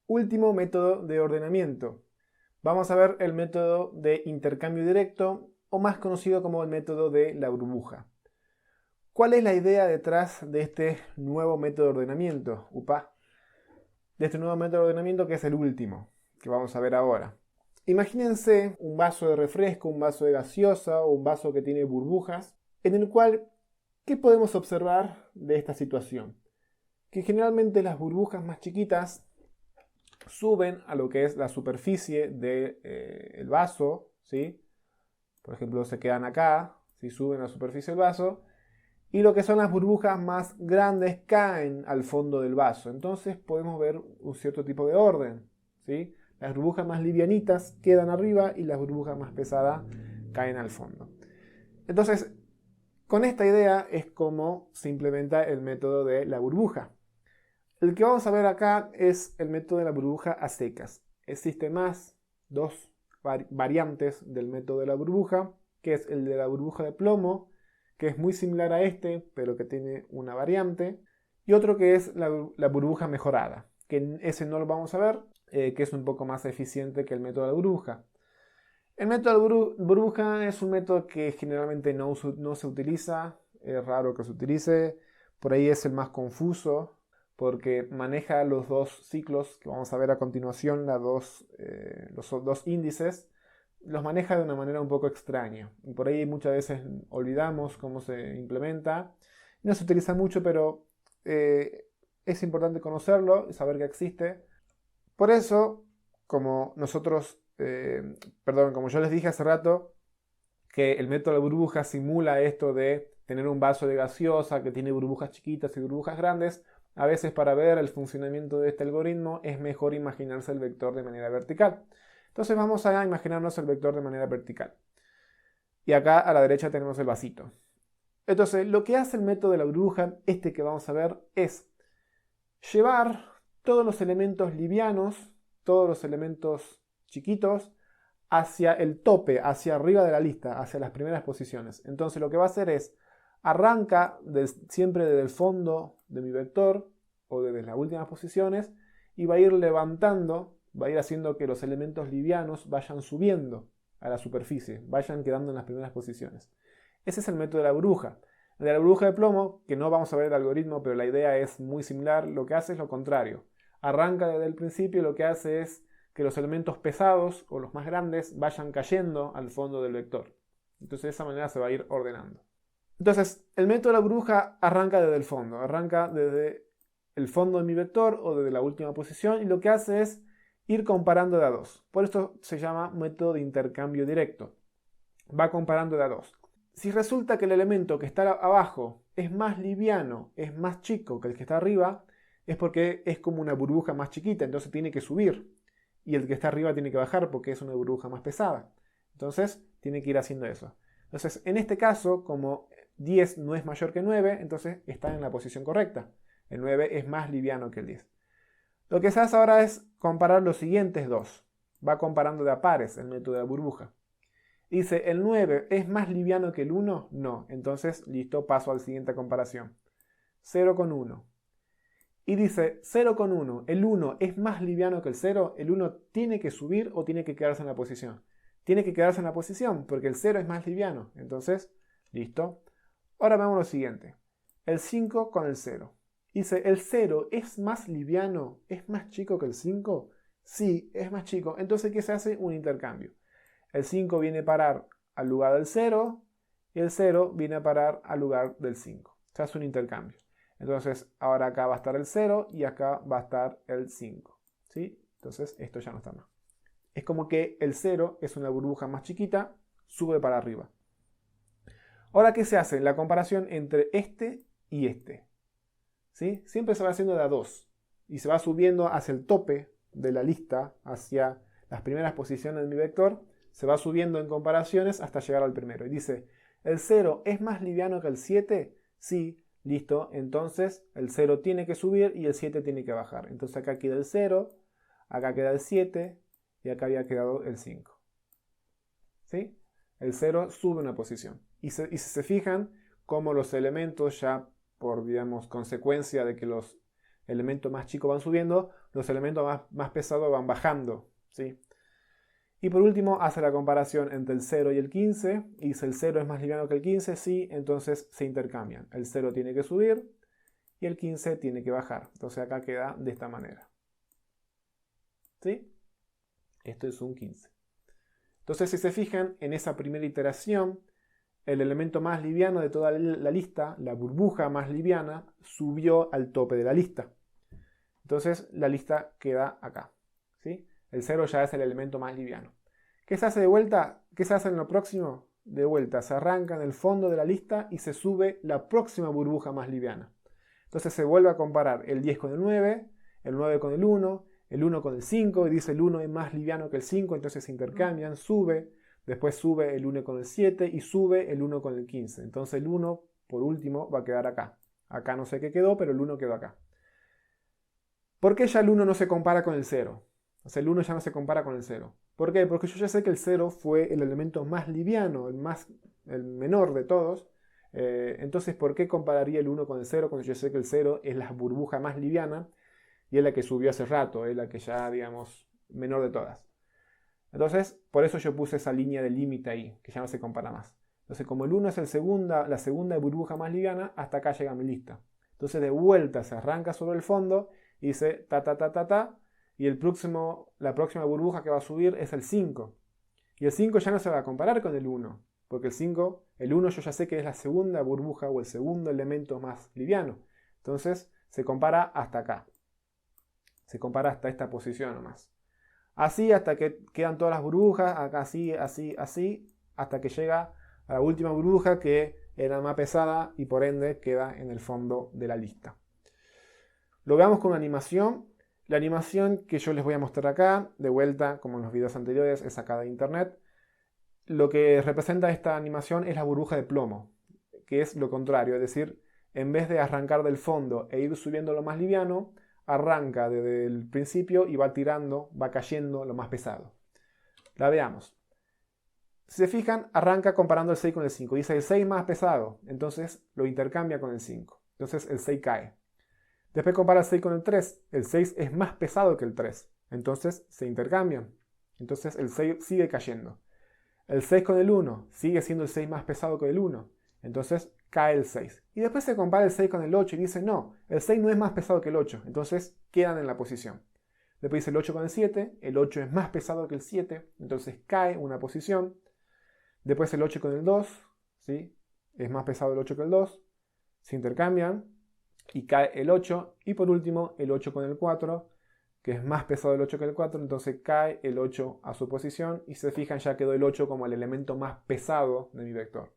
Último método de ordenamiento. Vamos a ver el método de intercambio directo, o más conocido como el método de la burbuja. ¿Cuál es la idea detrás de este nuevo método de ordenamiento? De este nuevo método de ordenamiento, que es el último, que vamos a ver ahora. Imagínense un vaso de refresco, un vaso de gaseosa o un vaso que tiene burbujas, en el cual, ¿qué podemos observar de esta situación? Que generalmente las burbujas más chiquitas suben a lo que es la superficie del vaso, ¿sí? Por ejemplo, se quedan acá, ¿sí? Suben a la superficie del vaso, y lo que son las burbujas más grandes caen al fondo del vaso. Entonces podemos ver un cierto tipo de orden, ¿sí? Las burbujas más livianitas quedan arriba y las burbujas más pesadas caen al fondo. Entonces, con esta idea es como se implementa el método de la burbuja. El que vamos a ver acá es el método de la burbuja a secas. Existen más dos variantes del método de la burbuja, que es el de la burbuja de plomo, que es muy similar a este, pero que tiene una variante, y otro que es la burbuja mejorada, que ese no lo vamos a ver, que es un poco más eficiente que el método de la burbuja. El método de burbuja es un método que generalmente no se utiliza, es raro que se utilice, por ahí es el más confuso, porque maneja los dos ciclos que vamos a ver a continuación, los dos índices, los maneja de una manera un poco extraña. Y por ahí muchas veces olvidamos cómo se implementa. No se utiliza mucho, pero es importante conocerlo y saber que existe. Por eso, como como yo les dije hace rato, que el método de burbuja simula esto de tener un vaso de gaseosa que tiene burbujas chiquitas y burbujas grandes. A veces, para ver el funcionamiento de este algoritmo es mejor imaginarse el vector de manera vertical. Entonces vamos a imaginarnos el vector de manera vertical. Y acá a la derecha tenemos el vasito. Entonces lo que hace el método de la burbuja, este que vamos a ver, es llevar todos los elementos livianos, todos los elementos chiquitos, hacia el tope, hacia arriba de la lista, hacia las primeras posiciones. Entonces lo que va a hacer es, arranca siempre desde el fondo de mi vector, o desde las últimas posiciones, y va a ir levantando, va a ir haciendo que los elementos livianos vayan subiendo a la superficie, vayan quedando en las primeras posiciones. Ese es el método de la burbuja. El de la burbuja de plomo, que no vamos a ver el algoritmo, pero la idea es muy similar, lo que hace es lo contrario. Arranca desde el principio y lo que hace es que los elementos pesados o los más grandes vayan cayendo al fondo del vector. Entonces de esa manera se va a ir ordenando. Entonces el método de la burbuja arranca desde el fondo, arranca desde el fondo de mi vector o desde la última posición, y lo que hace es ir comparando de a dos. Por esto se llama método de intercambio directo. Va comparando de a dos. Si resulta que el elemento que está abajo es más liviano, es más chico que el que está arriba, es porque es como una burbuja más chiquita, entonces tiene que subir. Y el que está arriba tiene que bajar porque es una burbuja más pesada. Entonces tiene que ir haciendo eso. Entonces en este caso, como 10 no es mayor que 9, entonces está en la posición correcta. El 9 es más liviano que el 10. Lo que se hace ahora es comparar los siguientes dos. Va comparando de a pares el método de la burbuja. Dice, ¿el 9 es más liviano que el 1? No. Entonces, listo, paso a la siguiente comparación. 0 con 1. Y dice 0 con 1. ¿El 1 es más liviano que el 0? ¿El 1 tiene que subir o tiene que quedarse en la posición? Tiene que quedarse en la posición porque el 0 es más liviano. Entonces, listo. Ahora veamos lo siguiente. El 5 con el 0. Dice, ¿el 0 es más liviano? ¿Es más chico que el 5? Sí, es más chico. Entonces, ¿qué se hace? Un intercambio. El 5 viene a parar al lugar del 0 y el 0 viene a parar al lugar del 5. Se hace un intercambio. Entonces ahora acá va a estar el 0 y acá va a estar el 5. ¿Sí? Entonces esto ya no está más. Es como que el 0 es una burbuja más chiquita, sube para arriba. Ahora, ¿qué se hace? La comparación entre este y este. ¿Sí? Siempre se va haciendo de a 2 y se va subiendo hacia el tope de la lista, hacia las primeras posiciones de mi vector. Se va subiendo en comparaciones hasta llegar al primero. Y dice, ¿el 0 es más liviano que el 7? Sí, listo. Entonces el 0 tiene que subir y el 7 tiene que bajar. Entonces acá queda el 0, acá queda el 7 y acá había quedado el 5. ¿Sí? El 0 sube una posición. Y si se fijan, como los elementos ya por, digamos, consecuencia de que los elementos más chicos van subiendo, los elementos más pesados van bajando, ¿sí? Y por último hace la comparación entre el 0 y el 15, y si el 0 es más liviano que el 15, sí, entonces se intercambian. El 0 tiene que subir y el 15 tiene que bajar. Entonces acá queda de esta manera. ¿Sí? Esto es un 15. Entonces si se fijan, en esa primera iteración, el elemento más liviano de toda la lista, la burbuja más liviana, subió al tope de la lista. Entonces la lista queda acá, ¿sí? El 0 ya es el elemento más liviano. ¿Qué se hace de vuelta? ¿Qué se hace en lo próximo? De vuelta, se arranca en el fondo de la lista y se sube la próxima burbuja más liviana. Entonces se vuelve a comparar el 10 con el 9 con el 1 con el 5, y dice el 1 es más liviano que el 5, entonces se intercambian, sube, después sube el 1 con el 7 y sube el 1 con el 15. Entonces el 1, por último, va a quedar acá. Acá no sé qué quedó, pero el 1 quedó acá. ¿Por qué ya el 1 no se compara con el 0? O sea, el 1 ya no se compara con el 0. ¿Por qué? Porque yo ya sé que el 0 fue el elemento más liviano, el menor de todos. Entonces, ¿por qué compararía el 1 con el 0 cuando yo sé que el 0 es la burbuja más liviana y es la que subió hace rato, es la que ya, digamos, menor de todas? Entonces, por eso yo puse esa línea de límite ahí, que ya no se compara más. Entonces, como el 1 es la segunda burbuja más liviana, hasta acá llega mi lista. Entonces, de vuelta se arranca sobre el fondo y dice ta, ta, ta, ta, ta. Y la próxima burbuja que va a subir es el 5. Y el 5 ya no se va a comparar con el 1, porque el 1 yo ya sé que es la segunda burbuja o el segundo elemento más liviano. Entonces se compara hasta acá. Se compara hasta esta posición nomás. Así hasta que quedan todas las burbujas, acá así, así, así, hasta que llega a la última burbuja que era más pesada y por ende queda en el fondo de la lista. Lo veamos con una animación. La animación que yo les voy a mostrar acá, de vuelta, como en los videos anteriores, es sacada de internet. Lo que representa esta animación es la burbuja de plomo, que es lo contrario, es decir, en vez de arrancar del fondo e ir subiendo lo más liviano, arranca desde el principio y va tirando, va cayendo lo más pesado. La veamos. Si se fijan, arranca comparando el 6 con el 5. Dice el 6 más pesado, entonces lo intercambia con el 5. Entonces el 6 cae. Después compara el 6 con el 3. El 6 es más pesado que el 3. Entonces se intercambian. Entonces el 6 sigue cayendo. El 6 con el 1 sigue siendo el 6 más pesado que el 1. Entonces cae el 6. Y después se compara el 6 con el 8 y dice no, el 6 no es más pesado que el 8. Entonces quedan en la posición. Después dice el 8 con el 7. El 8 es más pesado que el 7. Entonces cae una posición. Después el 8 con el 2. ¿Sí? Es más pesado el 8 que el 2. Se intercambian. Y cae el 8. Y por último el 8 con el 4. Que es más pesado el 8 que el 4, entonces cae el 8 a su posición y se fijan ya quedó el 8 como el elemento más pesado de mi vector.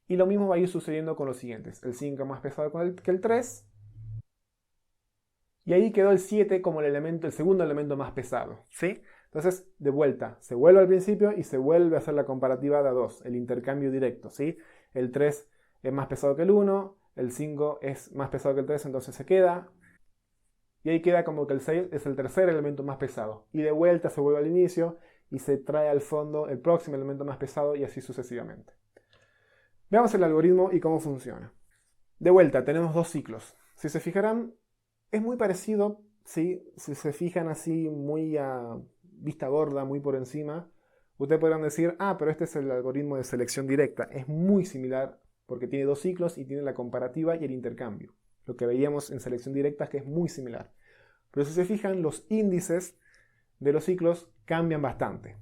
Y lo mismo va a ir sucediendo con los siguientes. El 5 más pesado que el 3. Y ahí quedó el 7 como el segundo elemento más pesado. ¿Sí? Entonces, de vuelta, se vuelve al principio y se vuelve a hacer la comparativa de a 2, el intercambio directo. ¿Sí? El 3 es más pesado que el 1, el 5 es más pesado que el 3, entonces se queda. Y ahí queda como que el 6 es el tercer elemento más pesado. Y de vuelta se vuelve al inicio y se trae al fondo el próximo elemento más pesado y así sucesivamente. Veamos el algoritmo y cómo funciona. De vuelta, tenemos dos ciclos. Si se fijarán, es muy parecido, ¿sí? Si se fijan así muy a vista gorda, muy por encima, ustedes podrán decir, pero este es el algoritmo de selección directa. Es muy similar porque tiene dos ciclos y tiene la comparativa y el intercambio. Lo que veíamos en selección directa es que es muy similar. Pero si se fijan, los índices de los ciclos cambian bastante.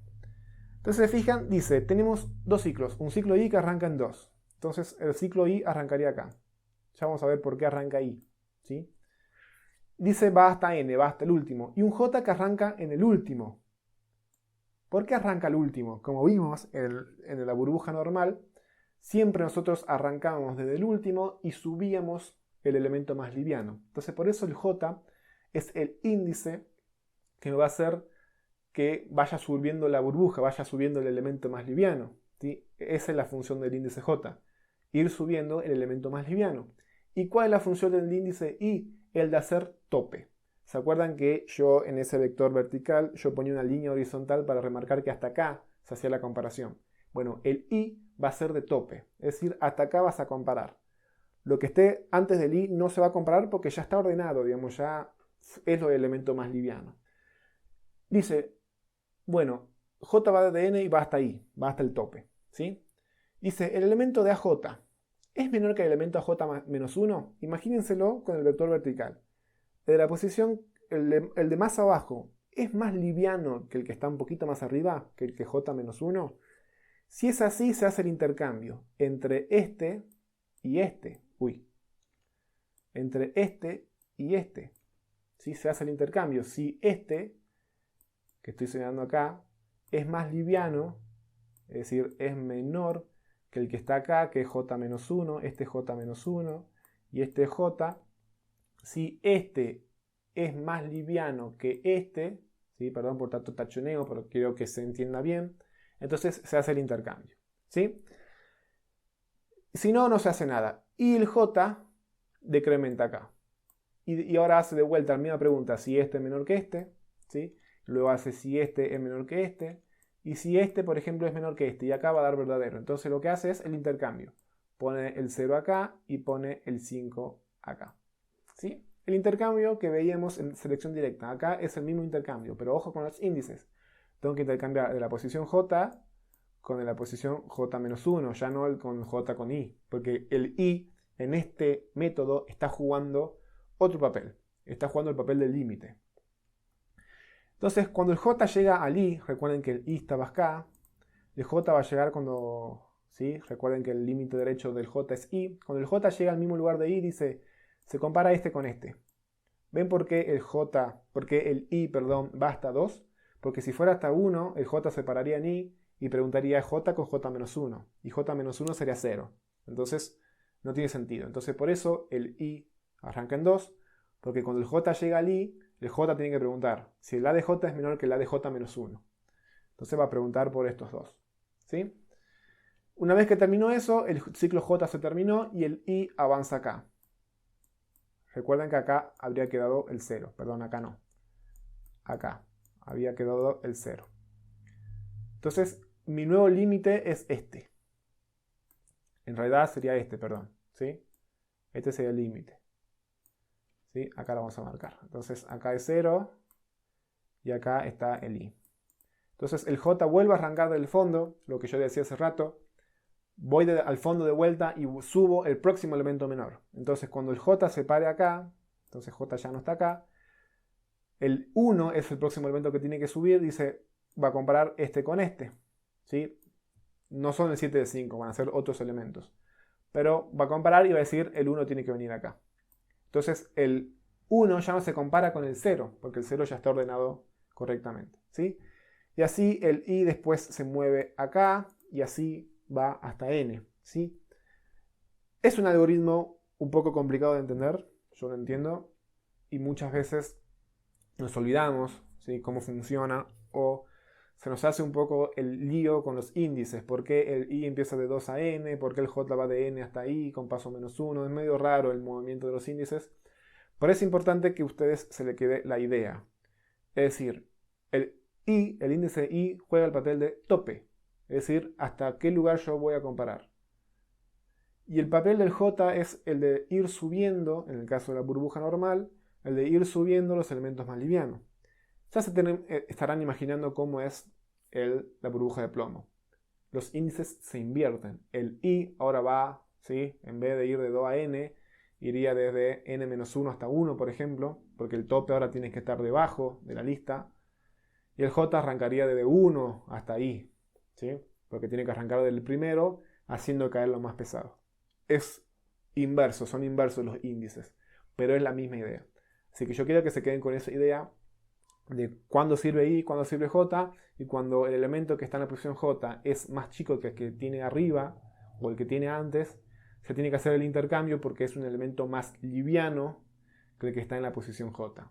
Entonces se fijan, dice, tenemos dos ciclos. Un ciclo I que arranca en 2. Entonces el ciclo I arrancaría acá. Ya vamos a ver por qué arranca I. ¿Sí? Dice va hasta N, va hasta el último. Y un J que arranca en el último. ¿Por qué arranca el último? Como vimos en la burbuja normal, siempre nosotros arrancábamos desde el último y subíamos el elemento más liviano. Entonces por eso el J es el índice que me va a hacer que vaya subiendo la burbuja, vaya subiendo el elemento más liviano. ¿Sí? Esa es la función del índice J, ir subiendo el elemento más liviano. ¿Y cuál es la función del índice I? El de hacer tope. ¿Se acuerdan que yo en ese vector vertical yo ponía una línea horizontal para remarcar que hasta acá se hacía la comparación? Bueno, el I va a ser de tope, es decir, hasta acá vas a comparar. Lo que esté antes del I no se va a comparar porque ya está ordenado, digamos, ya es el elemento más liviano. Dice, bueno, J va de N y va hasta I, va hasta el tope, ¿sí? Dice, el elemento de AJ es menor que el elemento AJ menos 1. Imagínenselo con el vector vertical. El de la posición, el de más abajo, es más liviano que el que está un poquito más arriba, que el que J menos 1. Si es así, se hace el intercambio entre este y este. Entre este y este. ¿Sí? Se hace el intercambio. Si este, que estoy señalando acá, es más liviano, es decir, es menor que el que está acá, que es J menos 1, este J menos 1 y este J. Si este es más liviano que este, ¿sí? Perdón por tanto tachoneo, pero quiero que se entienda bien, entonces se hace el intercambio, ¿sí? Si no, no se hace nada. Y el J decrementa acá. Y ahora hace de vuelta la misma pregunta, si este es menor que este, ¿sí? Luego hace si este es menor que este, y si este, por ejemplo, es menor que este, y acá va a dar verdadero. Entonces lo que hace es el intercambio. Pone el 0 acá y pone el 5 acá, ¿sí? El intercambio que veíamos en selección directa. Acá es el mismo intercambio, pero ojo con los índices. Tengo que intercambiar de la posición J con la posición J-1, ya no con J con I, porque el I en este método está jugando otro papel. Está jugando el papel del límite. Entonces, cuando el J llega al I, recuerden que el I estaba acá, el J va a llegar cuando, ¿sí? Recuerden que el límite derecho del J es I. Cuando el J llega al mismo lugar de I, dice, se compara este con este. ¿Ven por qué el I, va hasta 2? Porque si fuera hasta 1, el J se pararía en I y preguntaría J con J-1. Y J-1 sería 0. Entonces, no tiene sentido. Entonces, por eso el I arranca en 2, porque cuando el J llega al I, el J tiene que preguntar si el A de J es menor que el A de J-1. Entonces va a preguntar por estos dos, ¿sí? Una vez que terminó eso, el ciclo J se terminó y el I avanza acá. Recuerden que acá habría quedado el 0. Perdón, acá no. Acá había quedado el 0. Entonces, mi nuevo límite es este. En realidad sería este, perdón, ¿sí? Este sería el límite. ¿Sí? Acá lo vamos a marcar. Entonces acá es 0 y acá está el I. Entonces el J vuelve a arrancar del fondo, lo que yo decía hace rato. Voy al fondo de vuelta y subo el próximo elemento menor. Entonces cuando el J se pare acá, entonces J ya no está acá, el 1 es el próximo elemento que tiene que subir, dice, va a comparar este con este. ¿Sí? No son el 7 de 5, van a ser otros elementos. Pero va a comparar y va a decir, el 1 tiene que venir acá. Entonces el 1 ya no se compara con el 0, porque el 0 ya está ordenado correctamente, ¿sí? Y así el I después se mueve acá y así va hasta N, ¿sí? Es un algoritmo un poco complicado de entender, yo lo entiendo, y muchas veces nos olvidamos, ¿sí? Cómo funciona, o se nos hace un poco el lío con los índices. ¿Por qué el I empieza de 2 a N? ¿Por qué el J va de N hasta I con paso menos 1? Es medio raro el movimiento de los índices. Pero es importante que a ustedes se les quede la idea. Es decir, el I, el índice I, juega el papel de tope. Es decir, hasta qué lugar yo voy a comparar. Y el papel del J es el de ir subiendo, en el caso de la burbuja normal, el de ir subiendo los elementos más livianos. Ya estarán imaginando cómo es la burbuja de plomo. Los índices se invierten. El I ahora va, ¿sí? En vez de ir de 2 a N, iría desde N-1 hasta 1, por ejemplo, porque el tope ahora tiene que estar debajo de la lista. Y el J arrancaría desde 1 hasta I, ¿sí? Porque tiene que arrancar del primero, haciendo caer lo más pesado. Es inverso, son inversos los índices, pero es la misma idea. Así que yo quiero que se queden con esa idea de cuándo sirve I, cuándo sirve J, y cuando el elemento que está en la posición J es más chico que el que tiene arriba o el que tiene antes, se tiene que hacer el intercambio porque es un elemento más liviano que el que está en la posición J.